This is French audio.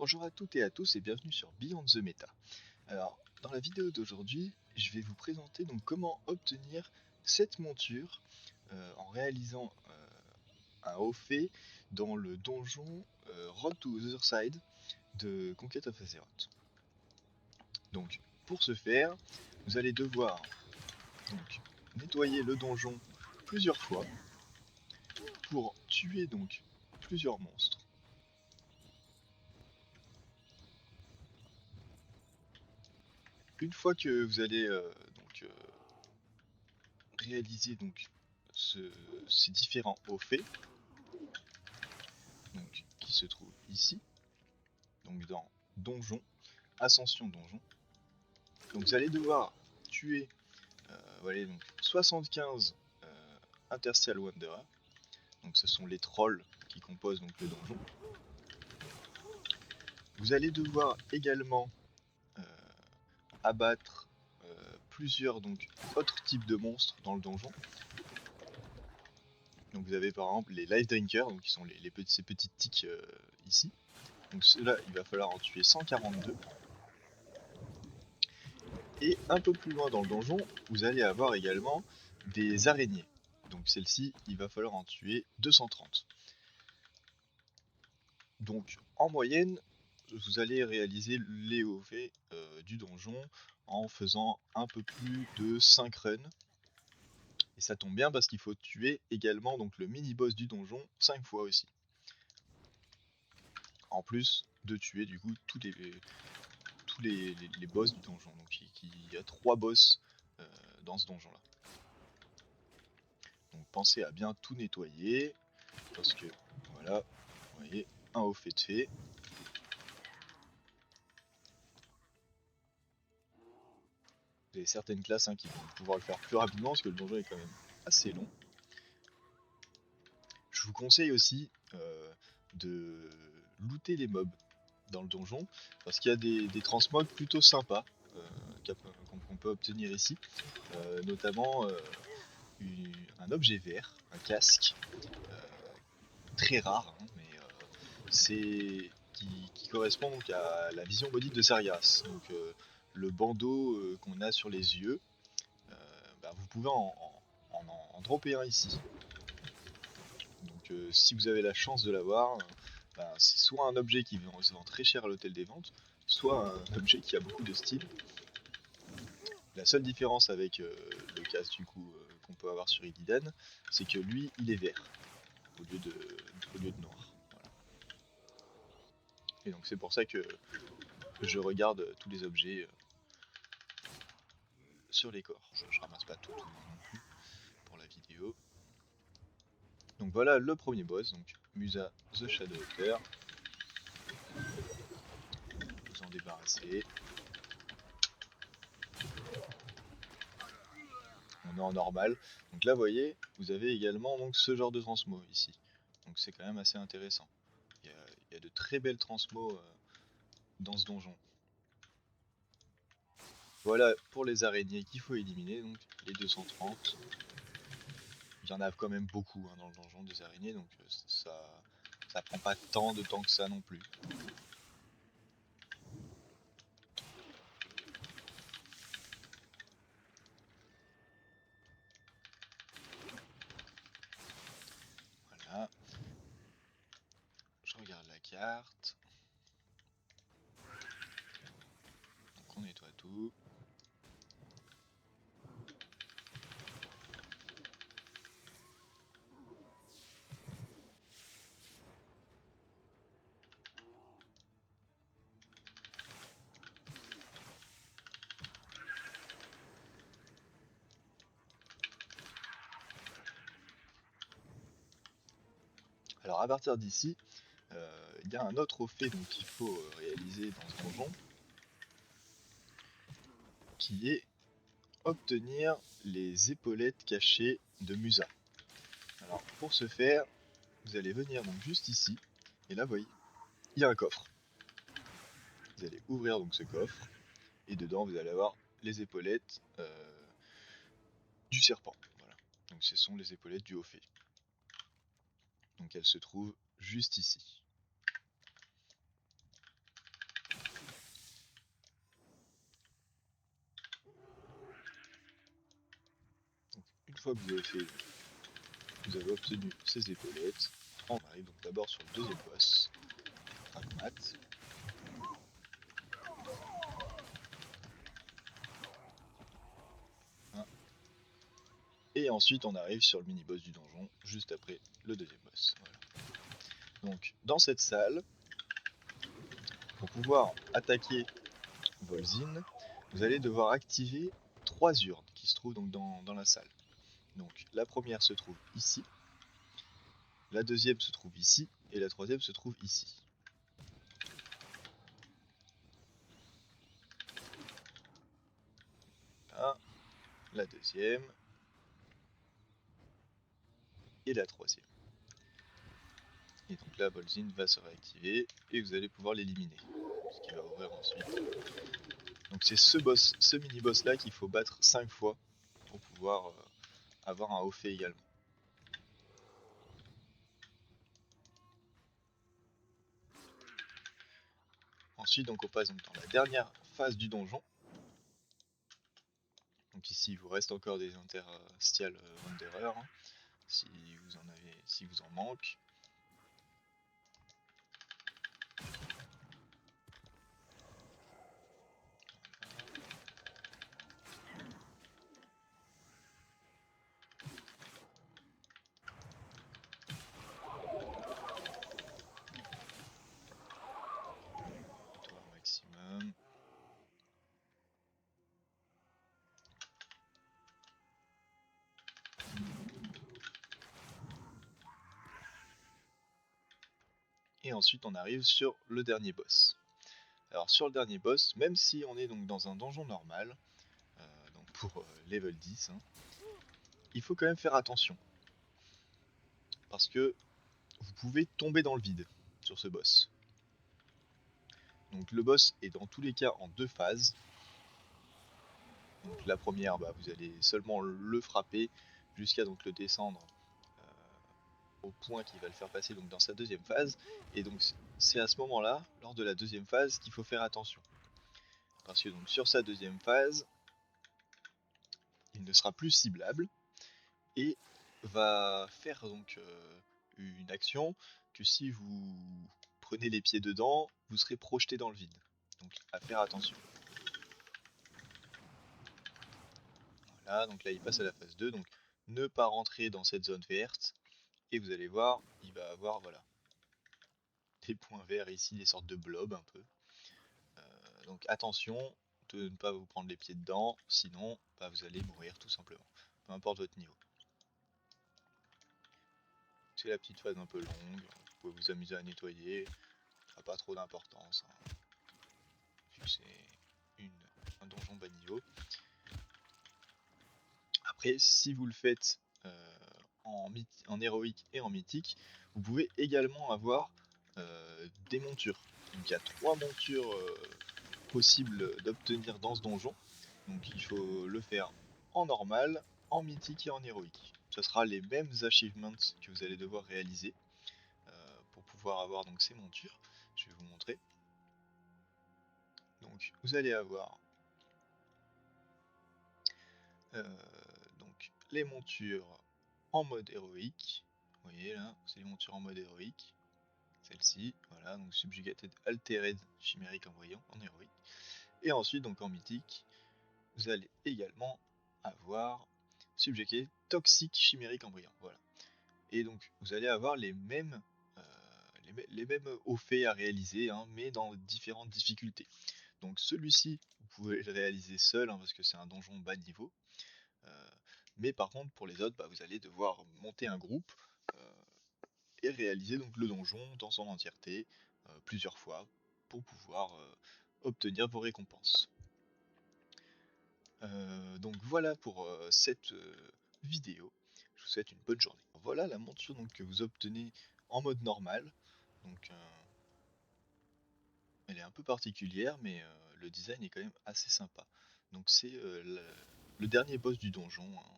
Bonjour à toutes et à tous et bienvenue sur Beyond the Meta. Alors, dans la vidéo d'aujourd'hui, je vais vous présenter donc comment obtenir cette monture en réalisant un haut fait dans le donjon Road to Other Side de Conquest of Azeroth. Donc, pour ce faire, vous allez devoir donc nettoyer le donjon plusieurs fois pour tuer donc plusieurs monstres. Une fois que vous allez réaliser donc ces différents hauts faits, donc qui se trouvent ici, donc dans donjon, ascension donjon. Donc vous allez devoir tuer voilà, donc 75 Interstial Wanderer. Donc ce sont les trolls qui composent donc le donjon. Vous allez devoir également euh, abattre plusieurs donc autres types de monstres dans le donjon. Donc vous avez par exemple les Life Drinkers, donc qui sont ces petites tiques ici. Donc ceux-là, il va falloir en tuer 142. Et un peu plus loin dans le donjon, vous allez avoir également des araignées. Donc celles-ci, il va falloir en tuer 230. Donc en moyenne, vous allez réaliser les OV du donjon en faisant un peu plus de 5 runs. Et ça tombe bien parce qu'il faut tuer également donc le mini-boss du donjon 5 fois aussi. En plus de tuer du coup tous les boss du donjon. Donc il y a 3 boss dans ce donjon là. Donc pensez à bien tout nettoyer, parce que voilà, vous voyez, un haut fait de fait. Vous avez certaines classes qui vont pouvoir le faire plus rapidement, parce que le donjon est quand même assez long. Je vous conseille aussi de looter les mobs dans le donjon, parce qu'il y a des transmogs plutôt sympas qu'on peut obtenir ici, notamment un objet vert, un casque, très rare, mais c'est qui correspond donc à la vision maudite de Sarias. Donc le bandeau qu'on a sur les yeux, vous pouvez en dropper un ici. Donc si vous avez la chance de l'avoir, c'est soit un objet qui se vend très cher à l'hôtel des ventes, soit un objet qui a beaucoup de style. La seule différence avec le casque du coup qu'on peut avoir sur Illidan, c'est que lui il est vert au lieu de noir. Voilà. Et donc c'est pour ça que je regarde tous les objets sur les corps. Je ramasse pas tout non plus pour la vidéo. Donc voilà le premier boss, donc Musa the Shadow Hunter. Vous en débarrasser. On est en normal. Donc là vous voyez, vous avez également donc ce genre de transmo ici. Donc c'est quand même assez intéressant. Il y a de très belles transmos dans ce donjon. Voilà pour les araignées qu'il faut éliminer, donc les 230. Il y en a quand même beaucoup dans le donjon des araignées, donc ça prend pas tant de temps que ça non plus. Voilà. Je regarde la carte. Donc on nettoie tout. Alors à partir d'ici, il y a un autre fait qu'il faut réaliser dans ce donjon, qui est obtenir les épaulettes cachées de Musa. Alors pour ce faire, vous allez venir donc juste ici, et là vous voyez, il y a un coffre. Vous allez ouvrir donc ce coffre, et dedans vous allez avoir les épaulettes du serpent. Voilà. Donc ce sont les épaulettes du haut fait. Donc elles se trouvent juste ici. fois que vous avez obtenu ces épaulettes, on arrive donc d'abord sur le deuxième boss, Pragmat. Et ensuite on arrive sur le mini-boss du donjon, juste après le deuxième boss. Voilà. Donc dans cette salle, pour pouvoir attaquer Vol'jin, vous allez devoir activer 3 urnes qui se trouvent donc dans la salle. Donc la première se trouve ici, la deuxième se trouve ici, et la troisième se trouve ici. Là, la deuxième, et la troisième. Et donc là, Vol'jin va se réactiver, et vous allez pouvoir l'éliminer. Ce qui va ouvrir ensuite. Donc c'est ce mini-boss là qu'il faut battre 5 fois pour pouvoir avoir un haut fait également. Ensuite, donc, on passe donc dans la dernière phase du donjon. Donc ici, il vous reste encore des interstitiales Wanderer, hein, si vous en manque. Toi, maximum. Et ensuite, on arrive sur le dernier boss. Alors sur le dernier boss, même si on est donc dans un donjon normal, donc pour level 10, hein, il faut quand même faire attention. Parce que vous pouvez tomber dans le vide sur ce boss. Donc le boss est dans tous les cas en 2 phases. Donc la première, bah, vous allez seulement le frapper jusqu'à donc le descendre au point qui va le faire passer donc dans sa deuxième phase. Et donc c'est à ce moment-là, lors de la deuxième phase, qu'il faut faire attention. Parce que donc sur sa deuxième phase, il ne sera plus ciblable et va faire donc une action que si vous prenez les pieds dedans, vous serez projeté dans le vide. Donc à faire attention. Voilà, donc là il passe à la phase 2, donc ne pas rentrer dans cette zone verte. Et vous allez voir, il va avoir voilà, des points verts ici, des sortes de blobs un peu. Donc attention de ne pas vous prendre les pieds dedans, sinon bah, vous allez mourir tout simplement, peu importe votre niveau. C'est la petite phase un peu longue, vous pouvez vous amuser à nettoyer, ça n'a pas trop d'importance, hein, vu que c'est un donjon bas niveau. Après, si vous le faites en héroïque et en mythique, vous pouvez également avoir des montures. Donc il y a 3 montures possibles d'obtenir dans ce donjon. Donc il faut le faire en normal, en mythique et en héroïque. Ce sera les mêmes achievements que vous allez devoir réaliser pour pouvoir avoir donc ces montures. Je vais vous montrer. Donc vous allez avoir donc les montures en mode héroïque. Vous voyez là, c'est les montures en mode héroïque. Celle-ci, voilà, donc Subjugated Altered Chimérique Embryon en héroïque. Et ensuite, donc en mythique, vous allez également avoir Subjugated Toxic Chimérique Embryon. Voilà. Et donc vous allez avoir euh, les mêmes hauts faits à réaliser, hein, mais dans différentes difficultés. Donc celui-ci, vous pouvez le réaliser seul, hein, parce que c'est un donjon bas niveau. Mais par contre, pour les autres, bah, vous allez devoir monter un groupe et réaliser donc le donjon dans son entièreté plusieurs fois pour pouvoir obtenir vos récompenses. Donc voilà pour cette vidéo. Je vous souhaite une bonne journée. Voilà la monture donc, que vous obtenez en mode normal. Donc elle est un peu particulière, mais le design est quand même assez sympa. Donc c'est le dernier boss du donjon, hein,